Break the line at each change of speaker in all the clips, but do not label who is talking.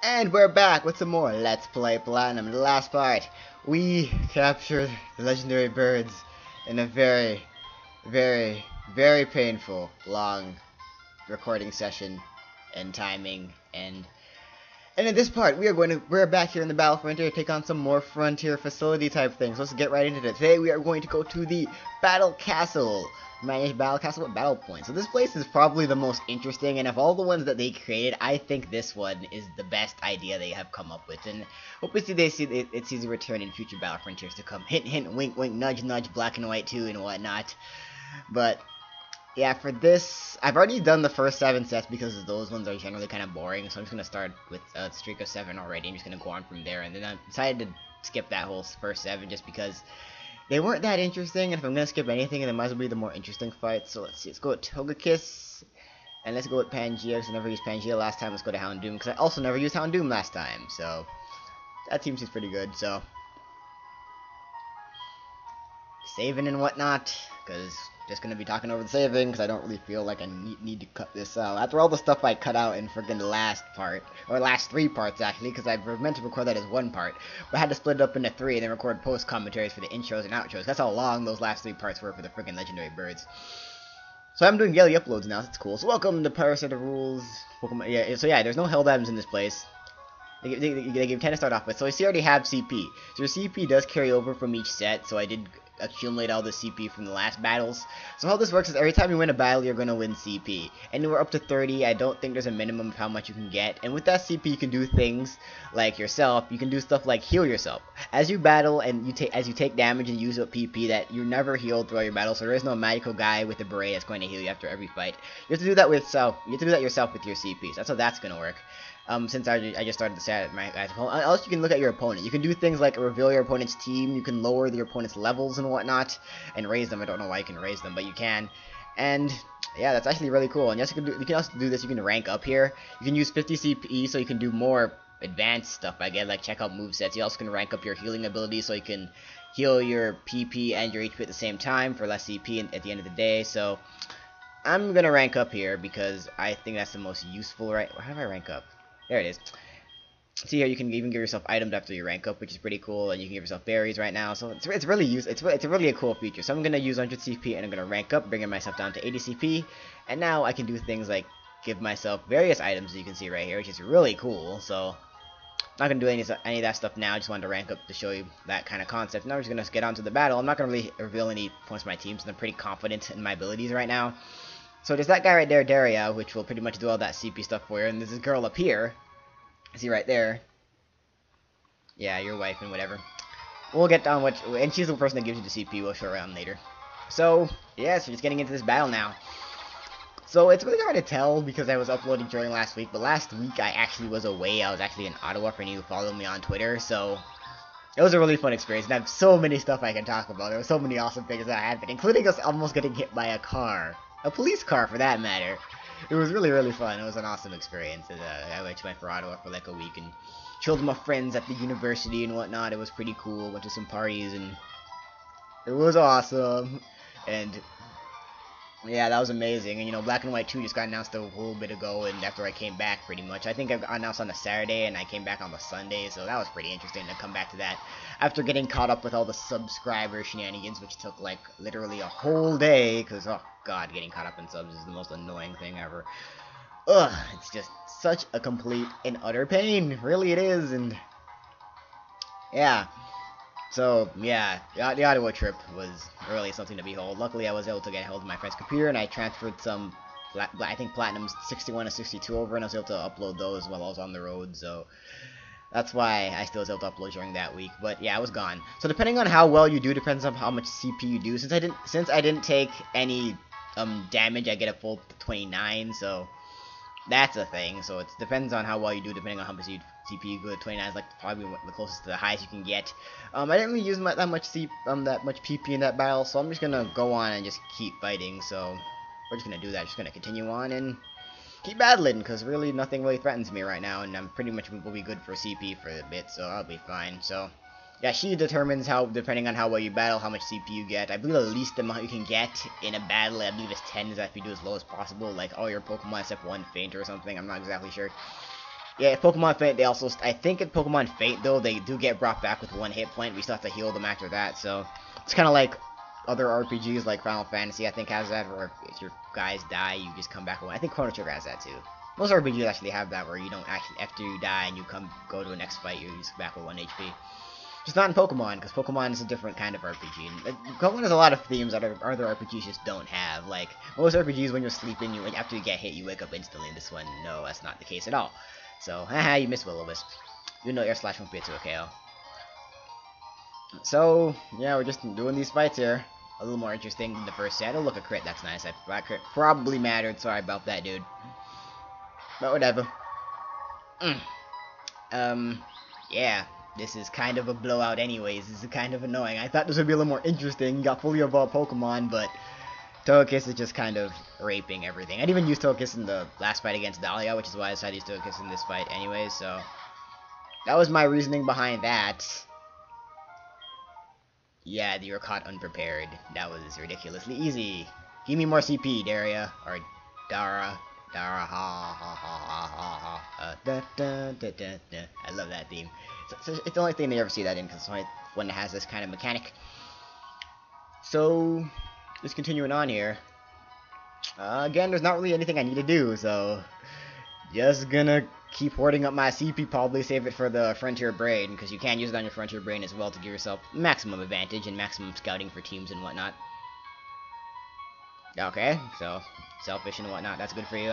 And we're back with some more Let's Play Platinum. In the last part, we captured the legendary birds in a very, very painful, long recording session and timing. And in this part, we're back here in the Battle Frontier to take on some more Frontier facility type things. Let's get right into it. Today we are going to go to the Battle Castle. Manage Battle Castle with Battle Points. So this place is probably the most interesting, and of all the ones that they created, I think this one is the best idea they have come up with. And hopefully it sees a return in future Battle Frontiers to come. Hint, hint, wink, wink, nudge, nudge, black and white too, and whatnot. But yeah, for this, I've already done the first 7 sets because those ones are generally kind of boring. So I'm just gonna start with a streak of 7 already. I'm just gonna go on from there, and then I decided to skip that whole first 7 just because they weren't that interesting, and if I'm gonna skip anything, then it might as well be the more interesting fights. So let's see, let's go with Togekiss, and let's go with Pangea, because I never used Pangea last time. Let's go to Houndoom, because I also never used Houndoom last time, so that team seems pretty good. So saving and whatnot, because just gonna be talking over the saving, because I don't really feel like I need to cut this out. After all the stuff I cut out in friggin' the last part, or last 3 parts actually, because I meant to record that as 1 part, but I had to split it up into 3 and then record post commentaries for the intros and outros. That's how long those last 3 parts were for the friggin' legendary birds. So I'm doing daily uploads now. That's cool. So welcome to Pirates of the Rules. Pokemon. Yeah. So yeah, there's no held items in this place. They give 10 to start off with. So you see, I already have CP. So your CP does carry over from each set. So I did accumulate all the CP from the last battles. So how this works is every time you win a battle, you're going to win CP. Anywhere up to 30, I don't think there's a minimum of how much you can get. And with that CP, you can do things like yourself. You can do stuff like heal yourself. As you battle and as you take damage and use up PP, that you're never healed throughout your battle. So there is no magical guy with a beret that's going to heal you after every fight. You have to do that with yourself. You have to do that yourself with your CP. So that's how that's going to work. Since I just started to say at my guy's opponent. Also, you can look at your opponent. You can do things like reveal your opponent's team. You can lower your opponent's levels and whatnot, and raise them. I don't know why you can raise them, but you can. And yeah, that's actually really cool. And yes, you can also do this. You can rank up here. You can use 50 CP, so you can do more advanced stuff. I get like check out movesets. You also can rank up your healing ability, so you can heal your PP and your HP at the same time for less CP at the end of the day. So I'm gonna rank up here because I think that's the most useful. Right? How do I rank up? There it is. See here, you can even give yourself items after you rank up, which is pretty cool, and you can give yourself berries right now. So it's really it's really a cool feature. So I'm gonna use 100 CP and I'm gonna rank up, bringing myself down to 80 CP, and now I can do things like give myself various items that you can see right here, which is really cool. So I'm not gonna do any of that stuff now. I just wanted to rank up to show you that kind of concept. Now we're just gonna get on to the battle. I'm not gonna really reveal any points for my team, so I'm pretty confident in my abilities right now. So there's that guy right there, Darach, which will pretty much do all that CP stuff for you, and there's this girl up here. See right there. Yeah, your wife and whatever. We'll get on and she's the person that gives you the CP. We'll show around later. So yeah, so just getting into this battle now. So it's really hard to tell because I was uploading during last week, but last week I actually was away. I was actually in Ottawa for any who follow me on Twitter, so it was a really fun experience, and I have so many stuff I can talk about. There were so many awesome things that happened, including us almost getting hit by a car. A police car, for that matter. It was really fun. It was an awesome experience. And, I went for Ottawa for like a week and chilled with my friends at the university and whatnot. It was pretty cool. Went to some parties and it was awesome. And yeah, that was amazing. And you know, Black and White 2 just got announced a little bit ago, and after I came back, pretty much. I think I got announced on a Saturday, and I came back on the Sunday, so that was pretty interesting to come back to that. After getting caught up with all the subscriber shenanigans, which took like literally a whole day, because oh god, getting caught up in subs is the most annoying thing ever. Ugh, it's just such a complete and utter pain. Really it is, and yeah. So, yeah, the Ottawa trip was really something to behold. Luckily, I was able to get hold of my friend's computer, and I transferred some, I think, Platinums 61 and 62 over, and I was able to upload those while I was on the road, so that's why I still was able to upload during that week. But, yeah, I was gone. So, depending on how well you do, depends on how much CP you do. Since I didn't take any damage, I get a full 29, so that's a thing. So, it depends on how well you do, depending on how much CP good. 29 is like probably the closest to the highest you can get. I didn't really use that much PP in that battle, so I'm just gonna go on and just keep fighting. So we're just gonna do that. Just gonna continue on and keep battling, because really nothing really threatens me right now, and I'm pretty much will be good for CP for a bit, so I'll be fine. So yeah, she determines how, depending on how well you battle, how much CP you get. I believe the least amount you can get in a battle, I believe, is 10. Is that if you do as low as possible, like all your Pokemon except one faint or something. I'm not exactly sure. Yeah, if Pokemon Faint, they also, I think in Pokemon Faint, though, they do get brought back with 1 hit point. We still have to heal them after that, so it's kind of like other RPGs like Final Fantasy, I think, has that, or if your guys die, you just come back. I think Chrono Trigger has that, too. Most RPGs actually have that, where you don't actually, after you die and you go to a next fight, you just back with 1 HP. Just not in Pokemon, because Pokemon is a different kind of RPG. And Pokemon has a lot of themes that other RPGs just don't have. Like, most RPGs, when you're sleeping, after you get hit, you wake up instantly. This one, no, that's not the case at all. So, haha, you missed Will-O-Wisp. You know Air Slash won't be a 2 KO. So, yeah, we're just doing these fights here. A little more interesting than the first set. Oh, look, a crit, that's nice. That crit probably mattered, sorry about that, dude. But whatever. Yeah. This is kind of a blowout anyways. This is kind of annoying. I thought this would be a little more interesting. You got fully evolved Pokemon, but Togekiss is just kind of raping everything. I didn't even use Togekiss in the last fight against Dahlia, which is why I decided to use Togekiss in this fight anyways, so that was my reasoning behind that. Yeah, you were caught unprepared. That was ridiculously easy. Give me more CP, Daria. Or Dara. Dara, ha, ha, ha, ha, ha, ha. Da, da, da, da, da. I love that theme. It's the only thing they ever see that in, because it's the only one that has this kind of mechanic. So, just continuing on here. Again, there's not really anything I need to do, so just gonna keep hoarding up my CP, probably save it for the Frontier Brain, because you can use it on your Frontier Brain as well to give yourself maximum advantage and maximum scouting for teams and whatnot. Okay, so selfish and whatnot, that's good for you.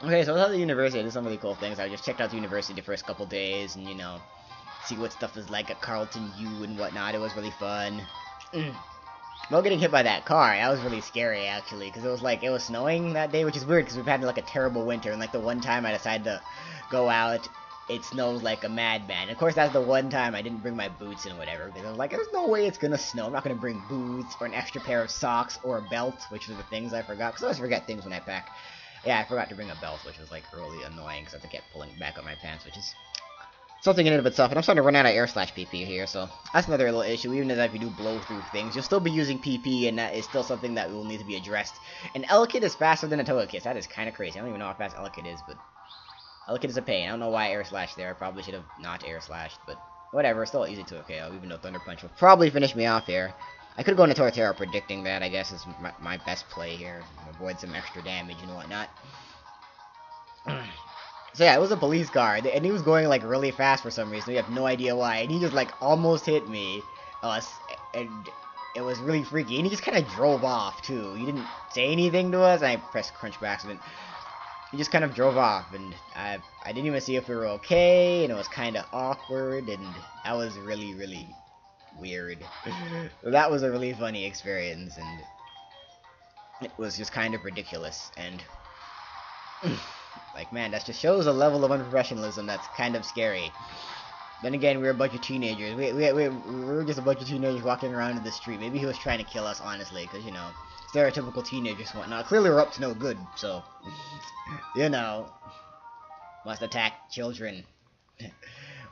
Okay, so I was at the university, I did some really cool things. I just checked out the university the first couple days and, you know, see what stuff is like at Carlton U and whatnot. It was really fun. Well, getting hit by that car, that was really scary, actually, because it was snowing that day, which is weird, because we've had, like, a terrible winter, and, like, the one time I decided to go out, it snows like a madman. Of course, that's the one time I didn't bring my boots and whatever, because I was like, there's no way it's gonna snow. I'm not gonna bring boots or an extra pair of socks or a belt, which are the things I forgot, because I always forget things when I pack. Yeah, I forgot to bring a belt, which was, like, really annoying, because I have to keep pulling back on my pants, which is something in and of itself. And I'm starting to run out of air slash PP here, so that's another little issue. Even if you do blow through things, you'll still be using PP, and that is still something that will need to be addressed. And Elekid is faster than a Togekiss. That is kind of crazy. I don't even know how fast Elekid is, but Elekid is a pain. I don't know why air slash there. I probably should have not air slashed, but whatever. It's still easy to KO, even though Thunder Punch will probably finish me off here. I could go into Torterra predicting that, I guess, is my best play here. Avoid some extra damage and whatnot. So yeah, it was a police car, and he was going, like, really fast for some reason. We have no idea why, and he just, like, almost hit me, and it was really freaky, and he just kind of drove off, too. He didn't say anything to us, and I pressed crunch by accident. He just kind of drove off, and I didn't even see if we were okay, and it was kind of awkward, and that was really, really weird. So that was a really funny experience, and it was just kind of ridiculous, and like, man, that just shows a level of unprofessionalism that's kind of scary. Then again, we were a bunch of teenagers. We were just a bunch of teenagers walking around in the street. Maybe he was trying to kill us, honestly, because, you know, stereotypical teenagers and whatnot. Clearly we're up to no good, so, you know, must attack children.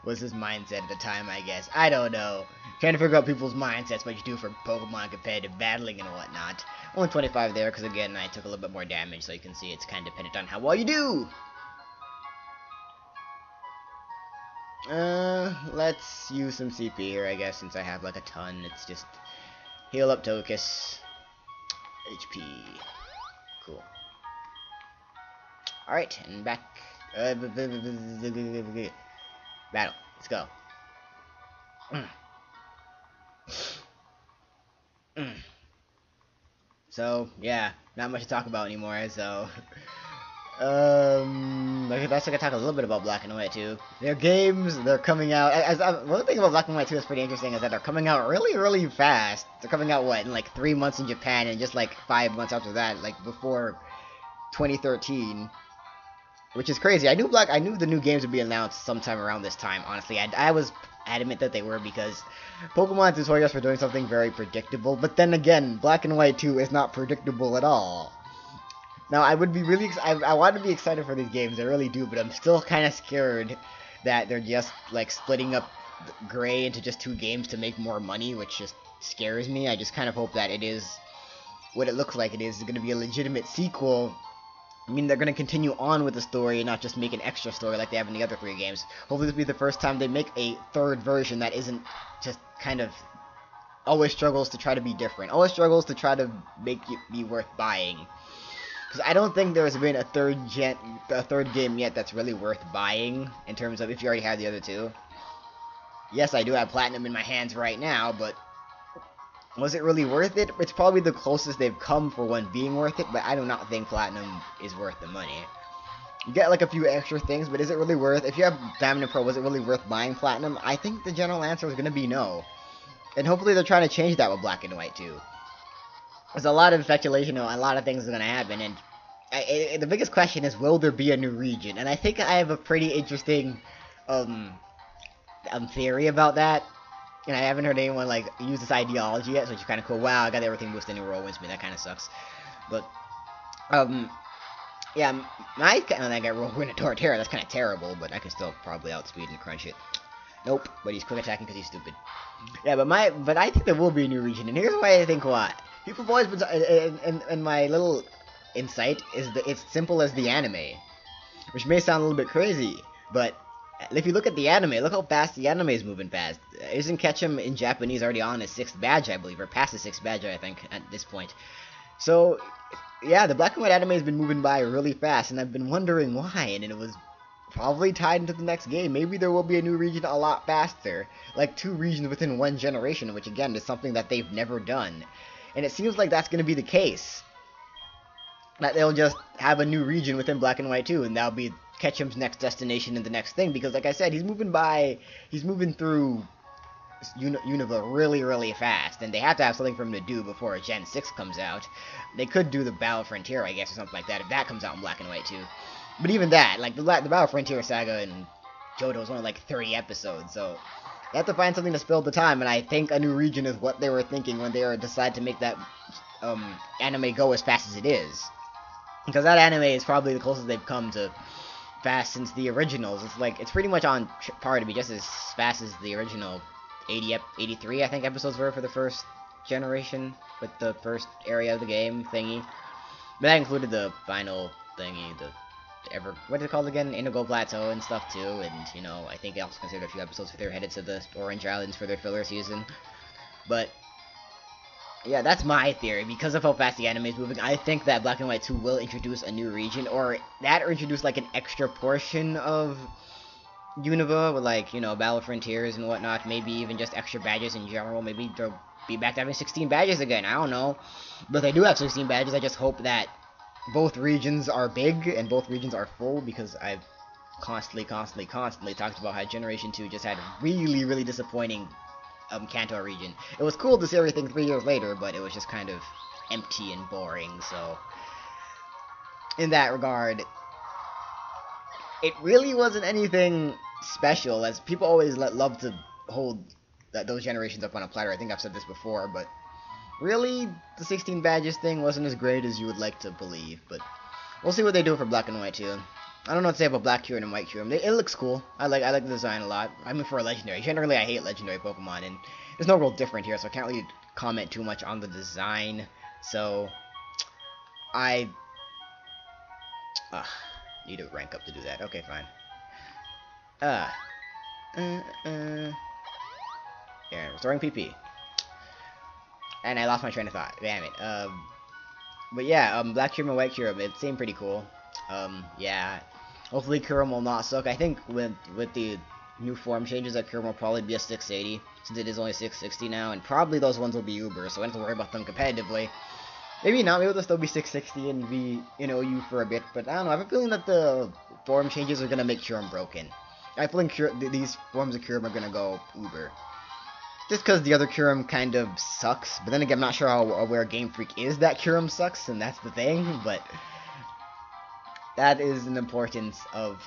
Was his mindset at the time, I guess. I don't know. Trying to figure out people's mindsets, what you do for Pokemon competitive battling and whatnot. Only 25 there, because again, I took a little bit more damage, so you can see it's kind of dependent on how well you do. Let's use some CP here, I guess, since I have, like, a ton. It's just heal up Togekiss. HP. Cool. Alright, and back. Battle. Let's go. So, yeah, not much to talk about anymore, so I guess I could talk a little bit about Black and White too. Their games, they're coming out. One thing about Black and White 2 is pretty interesting is that they're coming out really, really fast. They're coming out what, in like 3 months in Japan, and just like 5 months after that, like before 2013, which is crazy. I knew the new games would be announced sometime around this time. Honestly, I was adamant that they were, because Pokemon tutorials for doing something very predictable. But then again, Black and White 2 is not predictable at all. Now, I would be really, I want to be excited for these games, I really do, but I'm still kind of scared that they're just, like, splitting up Gray into just 2 games to make more money, which just scares me. I just kind of hope that it is what it looks like it is going to be a legitimate sequel I mean, they're going to continue on with the story and not just make an extra story like they have in the other 3 games. Hopefully this will be the first time they make a 3rd version that isn't just kind of always struggles to try to be different. Always struggles to try to make it be worth buying. Because I don't think there's been a third game yet that's really worth buying in terms of if you already have the other 2. Yes, I do have Platinum in my hands right now, but was it really worth it? It's probably the closest they've come for one being worth it, but I do not think Platinum is worth the money. You get like a few extra things, but is it really worth? If you have Diamond and Pearl, was it really worth buying Platinum? I think the general answer is going to be no. And hopefully they're trying to change that with Black and White too. There's a lot of speculation on a lot of things are going to happen, and the biggest question is, will there be a new region? And I think I have a pretty interesting theory about that. And I haven't heard anyone like use this ideology yet, so it's kind of cool. Wow, I got everything boosted in Roll Windspeed. That kind of sucks. But yeah, I got Roll Wind and Torterra. That's kind of terrible, but I can still probably outspeed and crunch it. Nope, but he's quick attacking because he's stupid. Yeah, but I think there will be a new region, and here's why I think why. People have always been, and my little insight is that it's simple as the anime, which may sound a little bit crazy, but if you look at the anime, look how fast the anime is moving fast. Isn't Ketchum in Japanese already on his 6th badge, I believe, or past his 6th badge, I think, at this point. So, yeah, the Black and White anime has been moving by really fast, and I've been wondering why, and it was probably tied into the next game. Maybe there will be a new region a lot faster, like 2 regions within 1 generation, which again is something that they've never done. And it seems like that's going to be the case. That they'll just have a new region within Black and White 2, and that'll be Ketchum's next destination and the next thing, because like I said, he's moving through Unova really, really fast, and they have to have something for him to do before Gen 6 comes out. They could do the Battle Frontier, I guess, or something like that, if that comes out in Black and White 2. But even that, like, the Battle Frontier saga in Johto is only like 30 episodes, so they have to find something to spill the time, and I think a new region is what they were thinking when they decided to make that anime go as fast as it is. Because that anime is probably the closest they've come to fast since the originals. It's like, it's pretty much on par to be just as fast as the original 83, I think, episodes were for the first generation, with the first area of the game thingy. But that included the final thingy, what is it called again? Indigo Plateau and stuff too, and, you know, I think they also considered a few episodes if they're headed to the Orange Islands for their filler season. But yeah, that's my theory. Because of how fast the anime is moving, I think that Black and White 2 will introduce a new region, or introduce like an extra portion of Unova with, like, you know, Battle Frontiers and whatnot. Maybe even just extra badges in general. Maybe they'll be back to having 16 badges again. I don't know. But if they do have 16 badges, I just hope that both regions are big and both regions are full, because I've constantly talked about how Generation 2 just had a really, really disappointing Kanto region. It was cool to see everything 3 years later, but it was just kind of empty and boring, so in that regard, it really wasn't anything special, as people always love to hold those generations up on a platter. I think I've said this before, but really, the 16 badges thing wasn't as great as you would like to believe, but we'll see what they do for Black and White 2. I don't know what to say about Black Kyurem and White Kyurem. It looks cool. I like the design a lot. I mean, for a legendary. Generally, I hate legendary Pokemon, and there's no real different here, so I can't really comment too much on the design. So, I need to rank up to do that. Okay, fine. Yeah, restoring PP. And I lost my train of thought. Damn it. But yeah, Black Kyurem and White Kyurem, it seemed pretty cool. Yeah. Hopefully Kyurem will not suck. I think with the new form changes, that Kyurem will probably be a 680, since it is only 660 now, and probably those ones will be Uber, so I don't have to worry about them competitively. Maybe not, maybe they'll still be 660 and be, you know, U for a bit, but I don't know, I have a feeling that the form changes are gonna make Kyurem broken. I have a feeling these forms of Kyurem are gonna go Uber. Just because the other Kyurem kind of sucks, but then again, I'm not sure how aware Game Freak is that Kyurem sucks, and that's the thing, but that is an importance of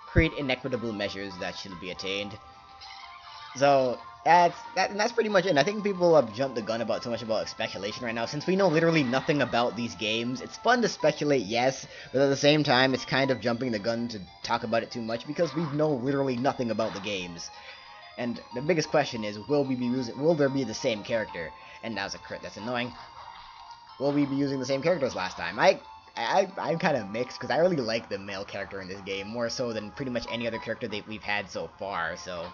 create inequitable measures that should be attained. So that's pretty much it. And I think people have jumped the gun about too much about speculation right now, since we know literally nothing about these games. It's fun to speculate, yes, but at the same time, it's kind of jumping the gun to talk about it too much, because we know literally nothing about the games. And the biggest question is, will there be the same character? And that was a crit, that's annoying. Will we be using the same character as last time? I'm kind of mixed because I really like the male character in this game more so than pretty much any other character that we've had so far. So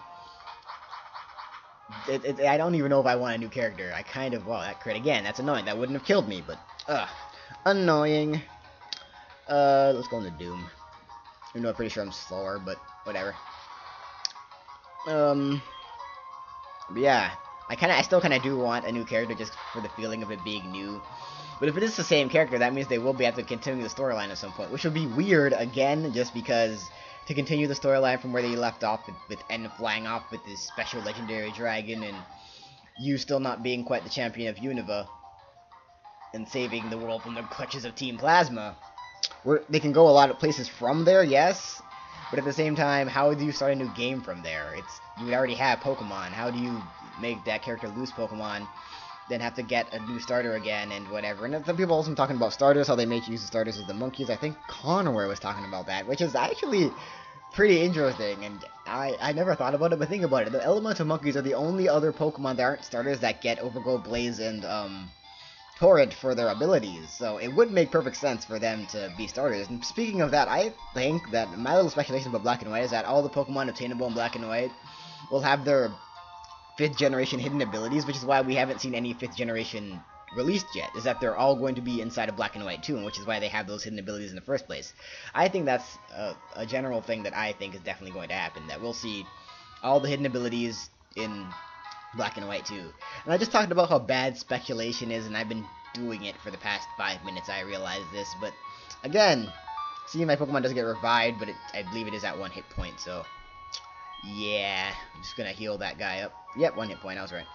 I don't even know if I want a new character. I kind of, well, that crit again. That's annoying. That wouldn't have killed me, but annoying. Let's go into Doom. Even though I'm pretty sure I'm slower, but whatever. But yeah, I still kind of do want a new character just for the feeling of it being new. But if it is the same character, that means they will be able to continue the storyline at some point, which would be weird again, just because to continue the storyline from where they left off with N flying off with this special legendary dragon and you still not being quite the champion of Unova and saving the world from the clutches of Team Plasma. They can go a lot of places from there, yes, but at the same time, how do you start a new game from there? You already have Pokemon. How do you make that character lose Pokemon, then have to get a new starter again and whatever? And some people also talking about starters, how they make use of starters as the monkeys. I think Conway was talking about that, which is actually pretty interesting, and I never thought about it, but think about it. The elemental monkeys are the only other Pokemon that aren't starters that get Overgrowth, Blaze, and Torrent for their abilities, so it would make perfect sense for them to be starters. And speaking of that, I think that my little speculation about Black and White is that all the Pokemon obtainable in Black and White will have their 5th generation hidden abilities, which is why we haven't seen any 5th generation released yet, is that they're all going to be inside of Black and White too, which is why they have those hidden abilities in the first place. I think that's a general thing that I think is definitely going to happen, that we'll see all the hidden abilities in Black and White too. And I just talked about how bad speculation is, and I've been doing it for the past 5 minutes, I realize this, but again, seeing my Pokemon does get revived, but I believe it is at 1 hit point, so yeah, I'm just gonna heal that guy up. Yep, 1 hit point, I was right.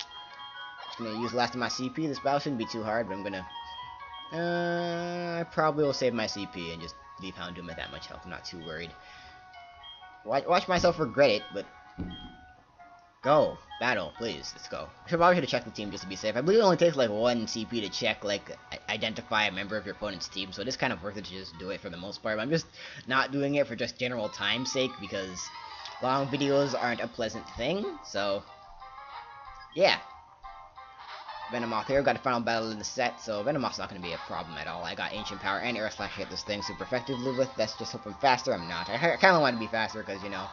Just gonna use the last of my CP. This battle shouldn't be too hard, but I'm gonna I probably will save my CP and just leave Houndoom at that much health. I'm not too worried. Watch myself regret it, but go. Battle, please. Let's go. I probably should have checked the team just to be safe. I believe it only takes like 1 CP to check, like, identify a member of your opponent's team, so it is kind of worth it to just do it for the most part. But I'm just not doing it for just general time's sake, because long videos aren't a pleasant thing, so yeah. Venomoth here, got a final battle in the set, so Venomoth's not going to be a problem at all. I got Ancient Power and Air Slash to hit this thing super effectively with. That's just hoping faster. I'm not. I kind of want to be faster because, you know,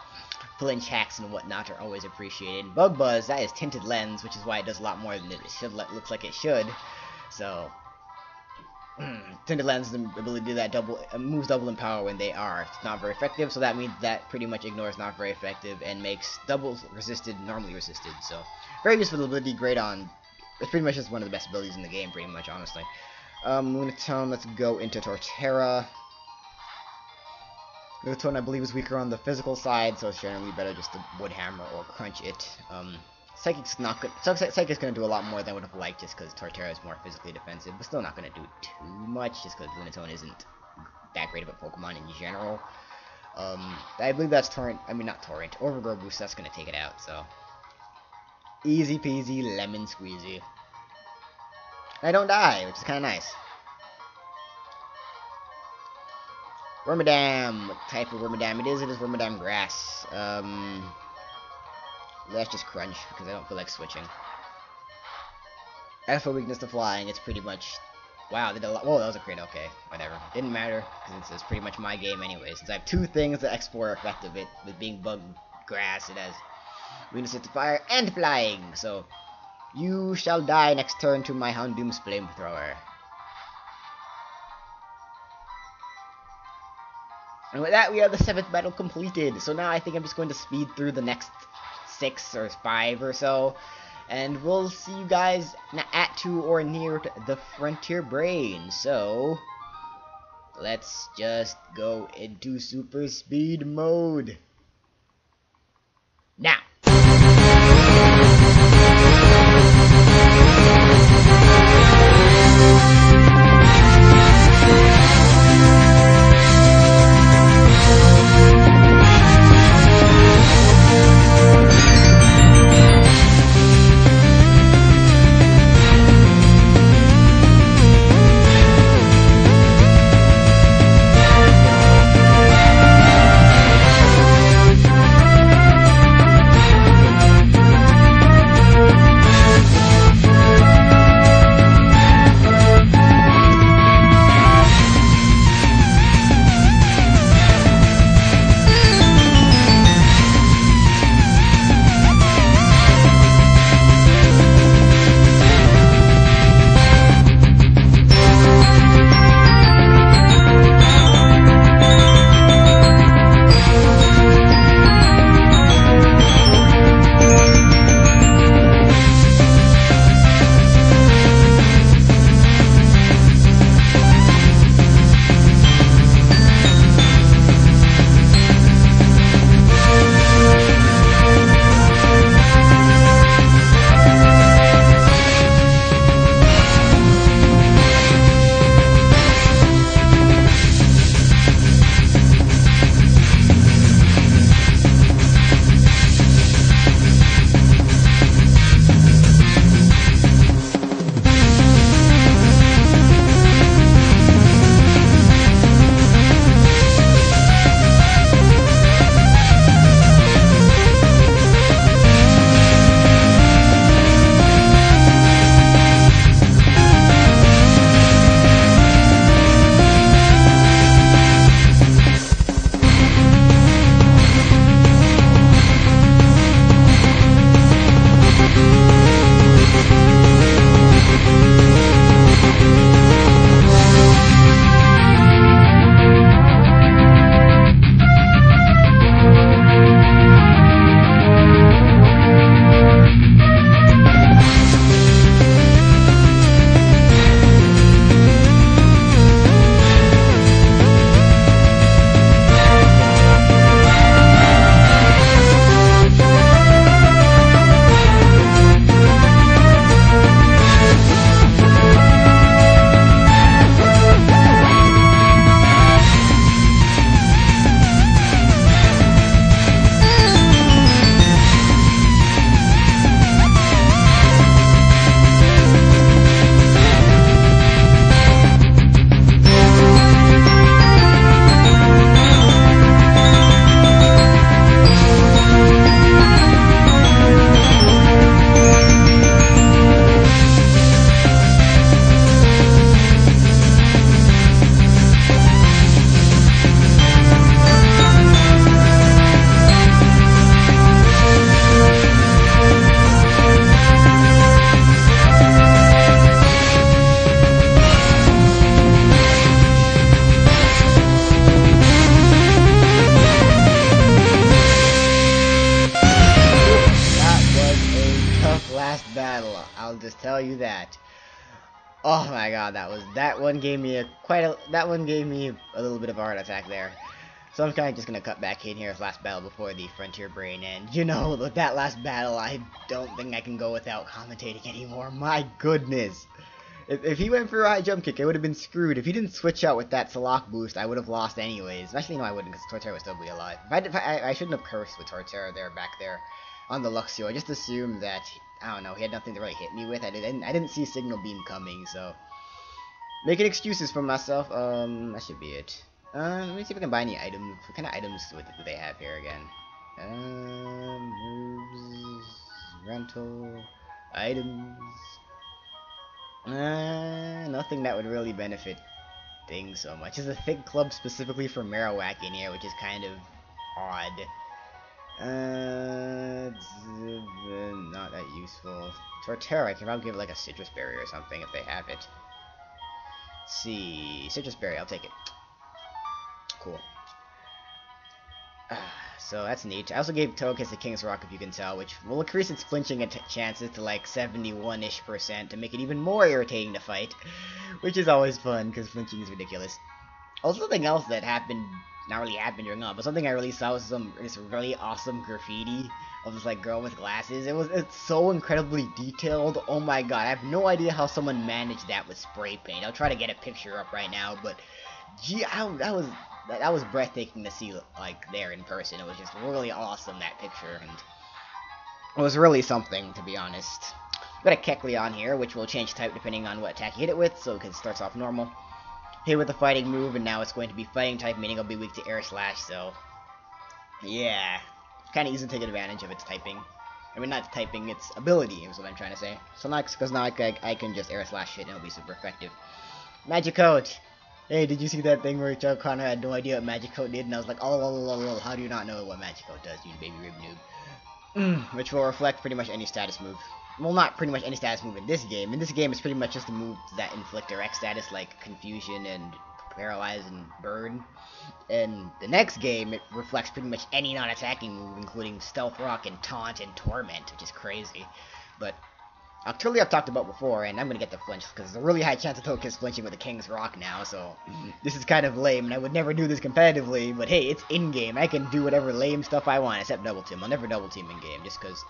flinch hacks and whatnot are always appreciated. Bug Buzz, that is Tinted Lens, which is why it does a lot more than it looks like it should. So, Tinted Lens, the ability to do that moves double in power when they are not very effective, so that means that pretty much ignores not very effective and makes double resisted normally resisted. So, very useful ability, great on. It's pretty much just one of the best abilities in the game, pretty much, honestly. Lunatone, let's go into Torterra. Lunatone, I believe, is weaker on the physical side, so it's generally better just to Wood Hammer or Crunch it. Psychic's not good. Psychic's going to do a lot more than I would have liked, just because Torterra is more physically defensive, but still not going to do too much, just because Lunatone isn't that great of a Pokemon in general. I believe that's Torrent. I mean, not Torrent. Overgrowth Boost, that's going to take it out, so easy peasy, lemon squeezy. And I don't die, which is kind of nice. Wormadam. What type of Wormadam it is? It is Wormadam Grass. Let's just Crunch, because I don't feel like switching. As for weakness to flying, it's pretty much... Wow, they did a lot. Whoa, that was a crit. Okay, whatever. Didn't matter, because it's pretty much my game anyway. Since I have 2 things that explore effective it, with being Bug Grass, it has weakness to fire and flying. So, you shall die next turn to my Houndoom's Flamethrower. And with that, we have the 7th battle completed. So now I think I'm just going to speed through the next 6 or 5 or so. And we'll see you guys at to or near the Frontier Brain. So, let's just go into super speed mode. Now. I'll just tell you that. Oh my god, that one gave me a little bit of a heart attack there. So I'm kind of just gonna cut back in here as last battle before the Frontier Brain, and you know, with that last battle, I don't think I can go without commentating anymore. My goodness. If he went for a high jump kick, I would have been screwed. If he didn't switch out with that Salak boost, I would have lost anyways. Actually, no, I wouldn't, because Torterra would still be alive. I shouldn't have cursed with Torterra back there on the Luxio. I just assumed that, I don't know, he had nothing to really hit me with. I didn't see Signal Beam coming, so making excuses for myself. That should be it. Let me see if I can buy any items. What kind of items do they have here again? Moves, rental, items. Nothing that would really benefit things so much. There's a thick club specifically for Marowak in here, which is kind of odd. It's not that useful. Torterra, I can probably give it like a citrus berry or something if they have it. Let's see, citrus berry, I'll take it. Cool. So that's neat. I also gave Togekiss the King's Rock, if you can tell, which will increase its flinching chances to like 71-ish% to make it even more irritating to fight, which is always fun because flinching is ridiculous. Also, something else that happened, not really happened during but something I really saw was this really awesome graffiti of this like girl with glasses. It's so incredibly detailed. Oh my god, I have no idea how someone managed that with spray paint. I'll try to get a picture up right now, but gee, that was breathtaking to see, like, there in person. It was just really awesome, that picture, and it was really something, to be honest. Got a Kecleon here, which will change type depending on what attack you hit it with, so it starts off normal. Hit with a fighting move, and now it's going to be fighting type, meaning it'll be weak to Air Slash, so yeah. Kind of easy to take advantage of its typing. I mean, not typing, its ability is what I'm trying to say. So because now I can just Air Slash it, and it'll be super effective. Magic Coat! Hey, did you see that thing where Chuck Connor had no idea what Magic Coat did? And I was like, oh, how do you not know what Magic Coat does, you baby rib noob? Which will reflect pretty much any status move. Well, not pretty much any status move in this game. In this game, it's pretty much just a move that inflict direct status, like Confusion and Paralyze and Burn. In the next game, it reflects pretty much any non-attacking move, including Stealth Rock and Taunt and Torment, which is crazy. But Octoly I've talked about before, and I'm going to get the flinch, because there's a really high chance of Togekiss flinching with the King's Rock now, so this is kind of lame, and I would never do this competitively, but hey, it's in-game. I can do whatever lame stuff I want, except Double Team. I'll never Double Team in-game, just because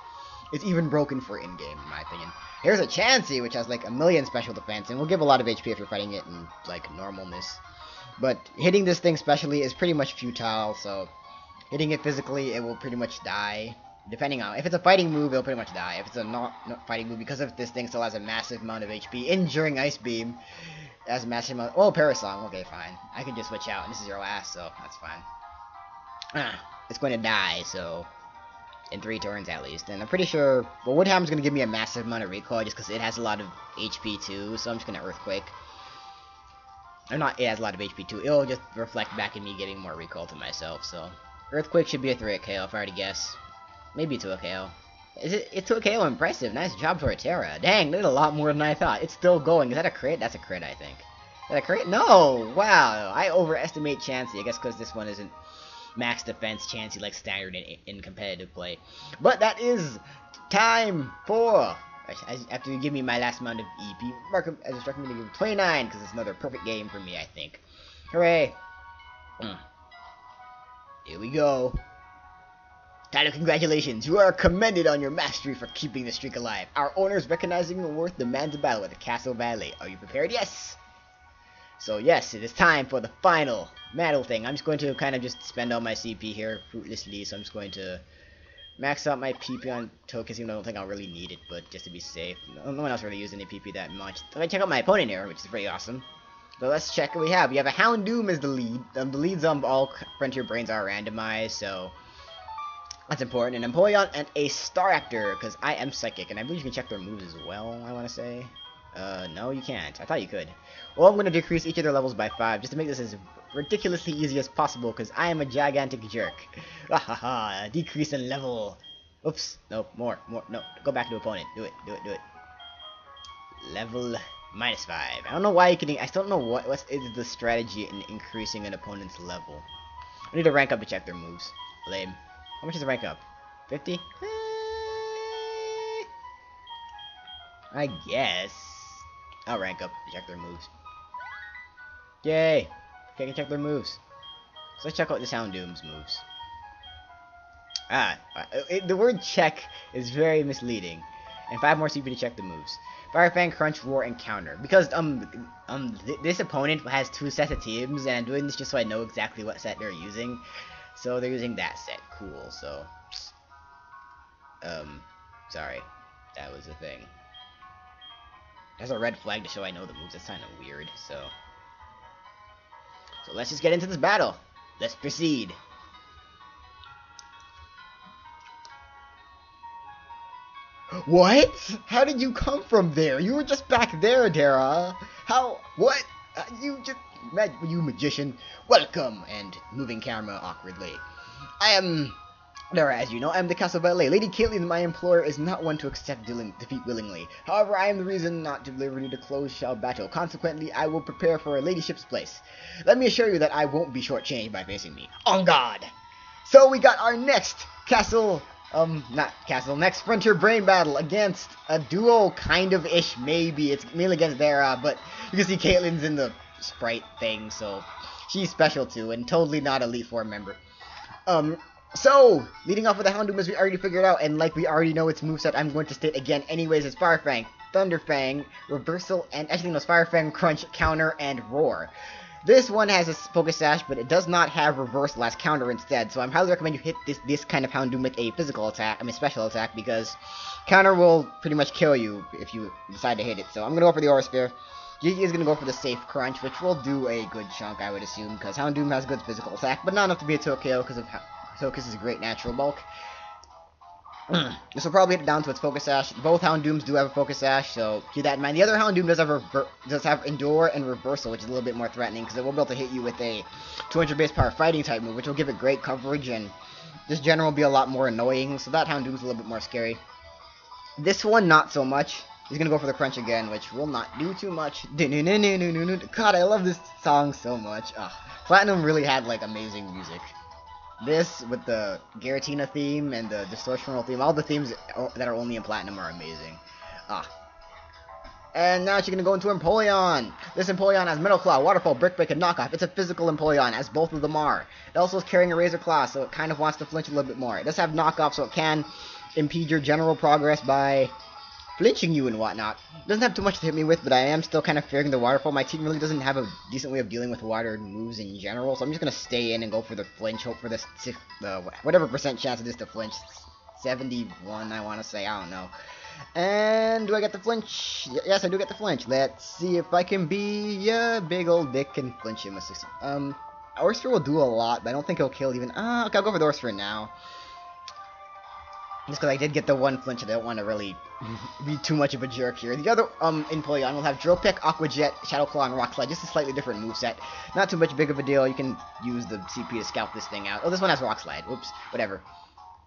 it's even broken for in-game, in my opinion. Here's a Chansey, which has like 1,000,000 special defense, and will give a lot of HP if you're fighting it in, like, normalness. But hitting this thing specially is pretty much futile, so hitting it physically, it will pretty much die. Depending on, if it's a fighting move, it'll pretty much die. If it's a not fighting move, because if this thing still has a massive amount of HP, enduring Ice Beam, it has a massive amount, oh, Parasong, okay, fine. I can just switch out, and this is your last, so that's fine. It's going to die, so, in 3 turns at least, and I'm pretty sure, well, Woodhammer's going to give me a massive amount of recoil, just because it has a lot of HP too, so I'm just going to Earthquake. Or not, it has a lot of HP too, it'll just reflect back in me giving more recoil to myself, so, Earthquake should be a 3-hit KO, if I were to guess. Maybe 2 KO. It's 2 KO, impressive. Nice job, Torterra. Dang, they did a lot more than I thought. It's still going. Is that a crit? That's a crit, I think. Is that a crit? No! Wow, I overestimate Chansey. I guess because this one isn't max defense Chansey like standard in competitive play. But that is time for... After you give me my last amount of EP, I just recommend to give 29, because it's another perfect game for me, I think. Hooray! Here we go. Tyler, congratulations! You are commended on your mastery for keeping the streak alive. Our owners, recognizing your worth, demands a battle at the Castle Valley. Are you prepared? Yes! So yes, it is time for the final battle thing. I'm just going to kind of just spend all my CP here fruitlessly, so I'm just going to max out my PP on Togekiss, even though I don't think I'll really need it, but just to be safe. No one else really uses any PP that much. So I check out my opponent here, which is pretty awesome. So let's check what we have. We have a Houndoom as the lead. The leads on all Frontier Brains are randomized, so that's important. An Empoleon and a Staraptor, because I am Psychic, and I believe you can check their moves as well, I want to say. No, you can't. I thought you could. Well, I'm going to decrease each of their levels by 5, just to make this as ridiculously easy as possible, because I am a gigantic jerk. Haha, decrease in level. Oops, no, more, no, go back to opponent. Do it. Level -5. I don't know why you can, I still don't know what is the strategy in increasing an opponent's level. I need to rank up to check their moves. Lame. How much is the rank up? 50? I guess. I'll rank up, check their moves. Yay! Okay, I can check their moves. So let's check out this Houndoom's moves. The word check is very misleading. And 5 more CP to check the moves. Fire Fang, Crunch, Roar, and Counter. Because this opponent has 2 sets of teams, and I'm doing this just so I know exactly what set they're using. So they're using that set. Cool. So sorry, that was a thing. There's a red flag to show I know the moves. That's kind of weird. So let's just get into this battle. Let's proceed. What? How did you come from there? You were just back there, Darach. How? What? You magician. Welcome. And moving camera awkwardly. I am Darach, as you know. I am the castle valet. Lady Caitlyn, my employer, is not one to accept defeat willingly. However, I am the reason not to liberty to close shall battle. Consequently, I will prepare for a ladyship's place. Let me assure you that I won't be shortchanged by facing me. On God. So we got our next next Frontier Brain battle against a duo, kind of ish, maybe. It's mainly against Darach, but you can see Caitlyn's in the sprite thing, so she's special too, and totally not Elite Four member. So, leading off with the Houndoom, as we already figured out, and like we already know its moveset, I'm going to state again anyways, is Fire Fang, Thunder Fang, Reversal, and actually no, Fire Fang, Crunch, Counter, and Roar. This one has a Focus Sash, but it does not have Reversal as Counter instead, so I highly recommend you hit this kind of Houndoom with a physical attack, special attack, because Counter will pretty much kill you if you decide to hit it. So I'm going to go for the Aura Sphere. Gigi is going to go for the safe Crunch, which will do a good chunk, I would assume, because Houndoom has good physical attack, but not enough to be a Tokyo, because of Focus is a great natural bulk. This will probably hit it down to its Focus Sash. Both Houndooms do have a Focus Sash, so keep that in mind. The other Houndoom does have Endure and Reversal, which is a little bit more threatening, because it will be able to hit you with a 200 base power fighting type move, which will give it great coverage, and this general will be a lot more annoying, so that Houndoom's a little bit more scary. This one, not so much. He's going to go for the Crunch again, which will not do too much. God, I love this song so much. Platinum really had, like, amazing music. This, with the Giratina theme and the Distortional theme, all the themes that are only in Platinum are amazing. And now she's going to go into Empoleon. This Empoleon has Metal Claw, Waterfall, Brick Break, and Knockoff. It's a physical Empoleon, as both of them are. It also is carrying a Razor Claw, so it kind of wants to flinch a little bit more. It does have Knockoff, so it can impede your general progress by flinching you and whatnot. It doesn't have too much to hit me with, but I am still kind of fearing the Waterfall. My team really doesn't have a decent way of dealing with water moves in general, so I'm just going to stay in and go for the flinch, hope for this, whatever percent chance it is to flinch. 71, I want to say, I don't know. And do I get the flinch? Yes, I do get the flinch. Let's see if I can be a big old dick and flinch him with 60. Orsphere will do a lot, but I don't think he'll kill even. Okay, I'll go for the Orsphere now. Just because I did get the one flinch, and I don't want to really be too much of a jerk here. The other Empoleon will have Drill Peck, Aqua Jet, Shadow Claw, and Rock Slide. Just a slightly different moveset. Not too much big of a deal. You can use the CP to scout this thing out. Oh, this one has Rock Slide. Whoops. Whatever.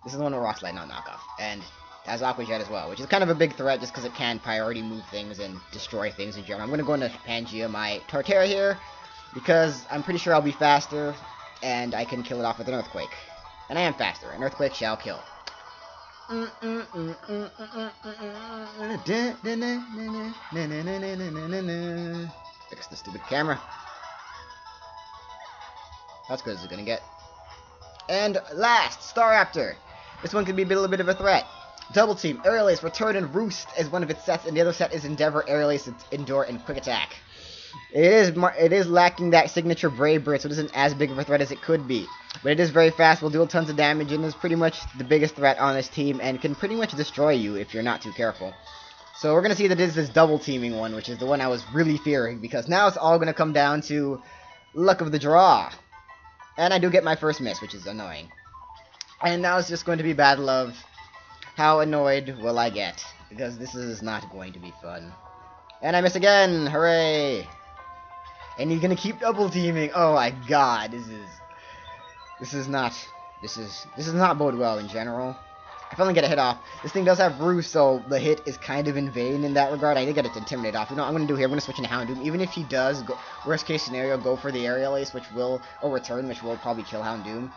This is the one with Rock Slide, not Knockoff. And it has Aqua Jet as well, which is kind of a big threat just because it can priority move things and destroy things in general. I'm going to go into Pangea my Torterra here because I'm pretty sure I'll be faster and I can kill it off with an Earthquake. And I am faster. An Earthquake shall kill. Fix the stupid camera. That's good as it's gonna get. And last, Staraptor. This one could be a little bit of a threat. Double Team, Aerial Ace, Return, and Roost is one of its sets, and the other set is Endeavor, Aerial Ace, Endure, and Quick Attack. It is lacking that signature Brave Bird, so it isn't as big of a threat as it could be. But it is very fast, will deal tons of damage, and is pretty much the biggest threat on this team, and can pretty much destroy you if you're not too careful. So we're going to see that it is this double teaming one, which is the one I was really fearing, because now it's all going to come down to luck of the draw. And I do get my first miss, which is annoying. And now it's just going to be a battle of how annoyed will I get, because this is not going to be fun. And I miss again! Hooray! And he's gonna keep double teaming. Oh my god, this is not bode well in general. I finally get a hit off. This thing does have Roost, so the hit is kind of in vain in that regard. I did get it to Intimidate off. You know what I'm gonna do here? I'm gonna switch into Houndoom. Even if he does, worst case scenario, go for the Aerial Ace, or Return, which will probably kill Houndoom.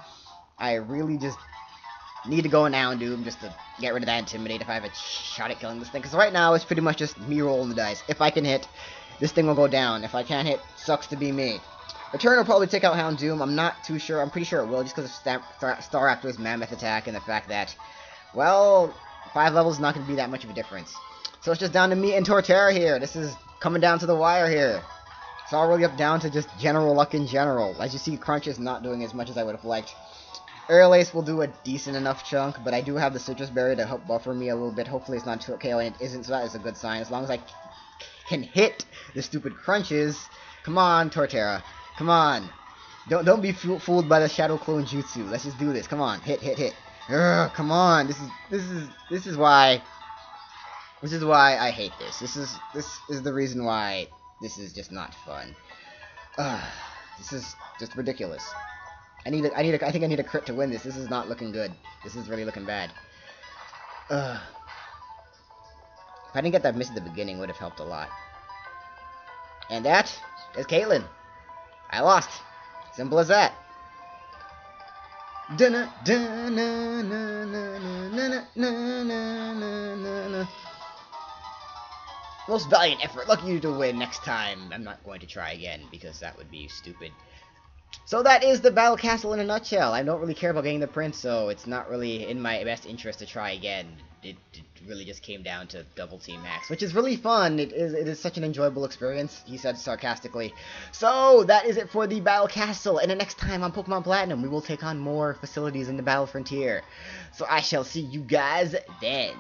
I really just Need to go now and Doom just to get rid of that Intimidate if I have a shot at killing this thing. Because right now, it's pretty much just me rolling the dice. If I can hit, this thing will go down. If I can't hit, sucks to be me. Return will probably take out Houndoom. I'm not too sure. I'm pretty sure it will, just because of Staraptor's Mammoth attack and the fact that, well, 5 levels is not going to be that much of a difference. So it's just down to me and Torterra here. This is coming down to the wire here. It's all really up down to just general luck in general. As you see, Crunch is not doing as much as I would have liked. Aerial Ace will do a decent enough chunk, but I do have the Citrus Berry to help buffer me a little bit. Hopefully it's not too KO, and it isn't, so that is a good sign. As long as I can hit the stupid Crunches. Come on, Torterra. Come on. Don't be fooled by the Shadow Clone Jutsu. Let's just do this. Come on. Hit. Urgh, come on. This is why I hate this. This is the reason why this is just not fun. This is just ridiculous. I think I need a crit to win this. This is not looking good. This is really looking bad. If I didn't get that miss at the beginning, it would have helped a lot. And that is Caitlyn. I lost. Simple as that. Most valiant effort. Lucky you to win. Next time, I'm not going to try again because that would be stupid. So that is the Battle Castle in a nutshell. I don't really care about getting the prince, so it's not really in my best interest to try again. It really just came down to Double Team Max, which is really fun. It is such an enjoyable experience, he said sarcastically. So that is it for the Battle Castle, and the next time on Pokemon Platinum, we will take on more facilities in the Battle Frontier. So I shall see you guys then.